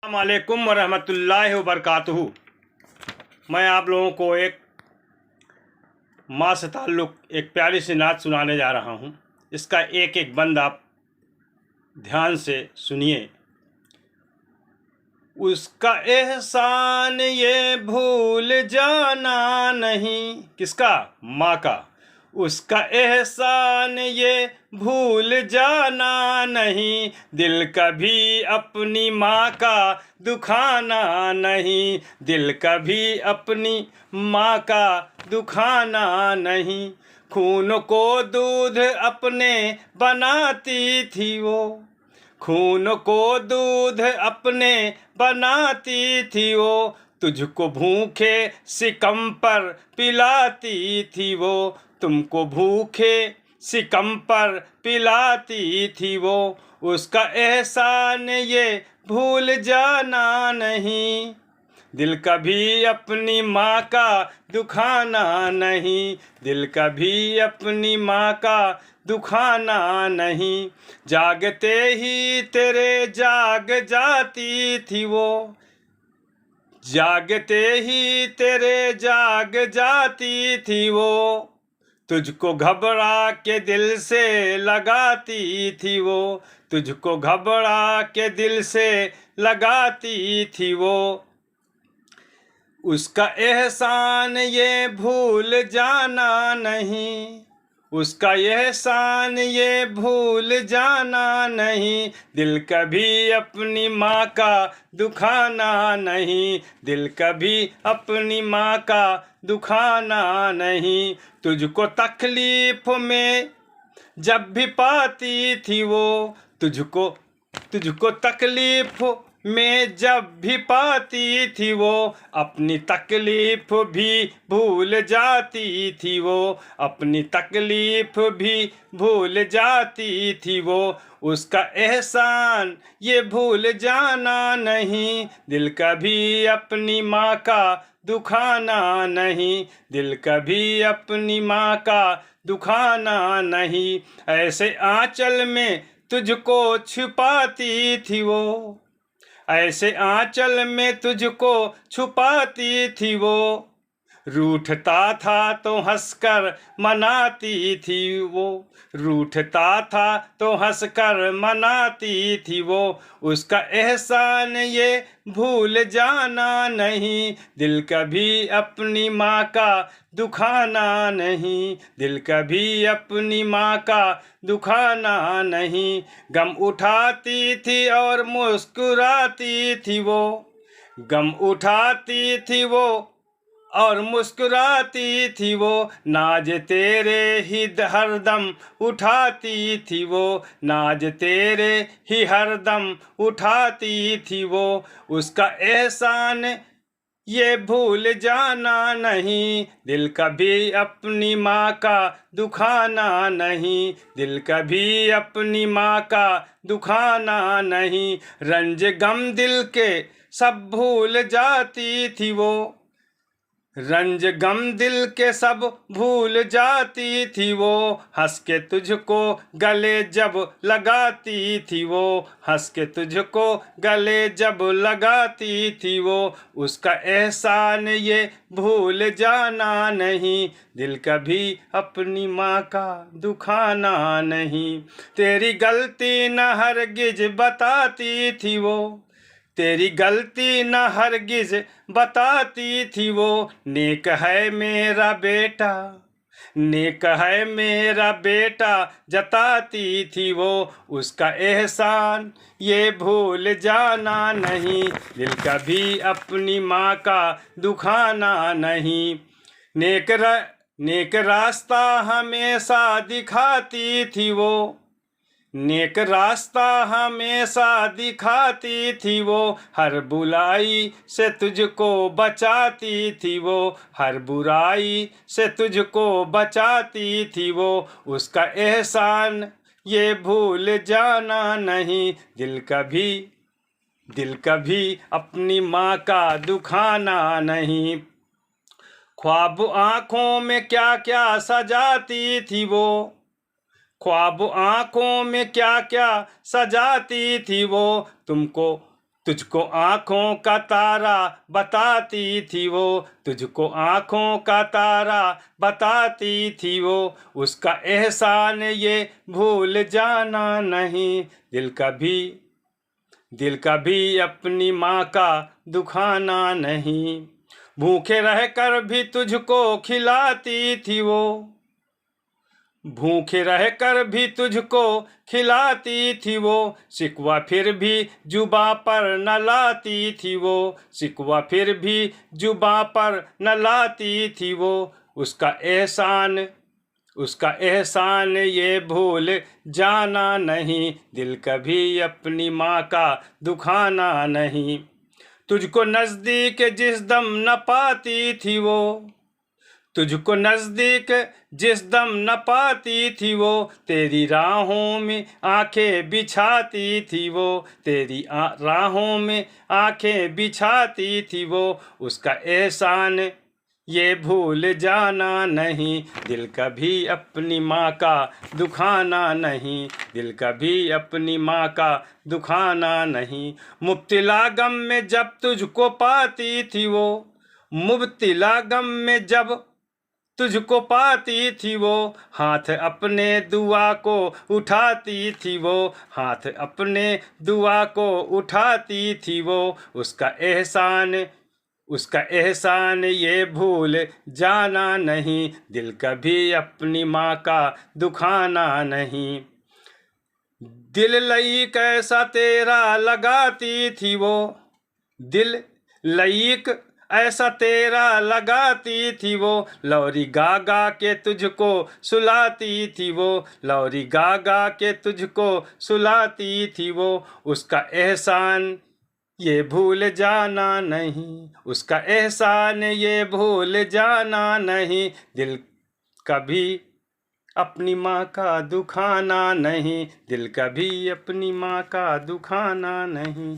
अस्सलामुअलैकुम वरहमतुल्लाहि वबरकातुहू। मैं आप लोगों को एक माँ से ताल्लुक़ एक प्यारी सी नात सुनाने जा रहा हूँ। इसका एक एक बंद आप ध्यान से सुनिए। उसका एहसान ये भूल जाना नहीं। किसका? माँ का। उसका एहसान ये भूल जाना नहीं, दिल कभी अपनी माँ का दुखाना नहीं, दिल कभी अपनी माँ का दुखाना नहीं। खून को दूध अपने बनाती थी वो, खून को दूध अपने बनाती थी वो, तुझको भूखे सिकम पर पिलाती थी वो, तुमको भूखे सिकम पर पिलाती थी वो। उसका एहसान ये भूल जाना नहीं, दिल कभी अपनी माँ का दुखाना नहीं, दिल कभी अपनी माँ का दुखाना नहीं। जागते ही तेरे जाग जाती थी वो, जागते ही तेरे जाग जाती थी वो, तुझको घबरा के दिल से लगाती थी वो, तुझको घबरा के दिल से लगाती थी वो। उसका एहसान ये भूल जाना नहीं, उसका एहसान ये भूल जाना नहीं, दिल कभी अपनी माँ का दुखाना नहीं, दिल कभी अपनी माँ का दुखाना नहीं। तुझको तकलीफ में जब भी पाती थी वो, तुझको तकलीफ में जब भी पाती थी वो, अपनी तकलीफ भी भूल जाती थी वो, अपनी तकलीफ भी भूल जाती थी वो। उसका एहसान ये भूल जाना नहीं, दिल कभी अपनी माँ का दुखाना नहीं, दिल कभी अपनी माँ का दुखाना नहीं। ऐसे आंचल में तुझको छुपाती थी वो, ऐसे आंचल में तुझको छुपाती थी वो, रूठता था तो हंसकर मनाती थी वो, रूठता था तो हंसकर मनाती थी वो। उसका एहसान ये भूल जाना नहीं, दिल कभी अपनी माँ का दुखाना नहीं, दिल कभी अपनी माँ का दुखाना नहीं। गम उठाती थी और मुस्कुराती थी वो, गम उठाती थी वो और मुस्कुराती थी वो, नाज तेरे ही हरदम उठाती थी वो, नाज तेरे ही हरदम उठाती थी वो। उसका एहसान ये भूल जाना नहीं, दिल कभी अपनी माँ का दुखाना नहीं, दिल कभी अपनी माँ का दुखाना नहीं। रंज गम दिल के सब भूल जाती थी वो, रंज गम दिल के सब भूल जाती थी वो, हंस के तुझको गले जब लगाती थी वो, हंस के तुझको गले जब लगाती थी वो। उसका एहसान ये भूल जाना नहीं, दिल कभी अपनी माँ का दुखाना नहीं। तेरी गलती न हरगिज बताती थी वो, तेरी गलती न हरगिज बताती थी वो, नेक है मेरा बेटा, नेक है मेरा बेटा जताती थी वो। उसका एहसान ये भूल जाना नहीं, दिल कभी अपनी माँ का दुखाना नहीं। नेक रास्ता हमेशा दिखाती थी वो, नेक रास्ता हमेशा दिखाती थी वो, हर बुराई से तुझको बचाती थी वो, हर बुराई से तुझको बचाती थी वो। उसका एहसान ये भूल जाना नहीं, दिल कभी अपनी माँ का दुखाना नहीं। ख्वाब आँखों में क्या क्या सजाती थी वो, ख्वाब आँखों में क्या क्या सजाती थी वो, तुमको तुझको आँखों का तारा बताती थी वो, तुझको आँखों का तारा बताती थी वो, उसका एहसान ये भूल जाना नहीं। दिल कभी अपनी माँ का दुखाना नहीं। भूखे रहकर भी तुझको खिलाती थी वो, भूखे रहकर भी तुझको खिलाती थी वो, शिकवा फिर भी जुबां पर न लाती थी वो, शिकवा फिर भी जुबां पर न लाती थी वो, उसका एहसान ये भूल जाना नहीं। दिल कभी अपनी माँ का दुखाना नहीं। तुझको नज़दीक जिस दम न पाती थी वो, तुझको नज़दीक जिस दम न पाती थी वो, तेरी राहों में आंखें बिछाती थी वो, तेरी राहों में आंखें बिछाती थी वो, उसका एहसान ये भूल जाना नहीं। दिल कभी अपनी माँ का दुखाना नहीं, दिल कभी अपनी माँ का दुखाना नहीं। मुब्तिला गम में जब तुझको पाती थी वो, मुब्तिला गम में जब तुझको पाती थी वो, हाथ अपने दुआ को उठाती थी वो, हाथ अपने दुआ को उठाती थी वो, उसका एहसान ये भूल जाना नहीं। दिल कभी अपनी माँ का दुखाना नहीं। दिल लई कैसा तेरा लगाती थी वो, दिल लईक ऐसा तेरा लगाती थी वो, लौरी गा गा के तुझको सुलाती थी वो, लौरी गा गा के तुझको सुलाती थी वो, उसका एहसान ये भूल जाना नहीं, उसका एहसान ये भूल जाना नहीं। दिल कभी अपनी माँ का दुखाना नहीं, दिल कभी अपनी माँ का दुखाना नहीं।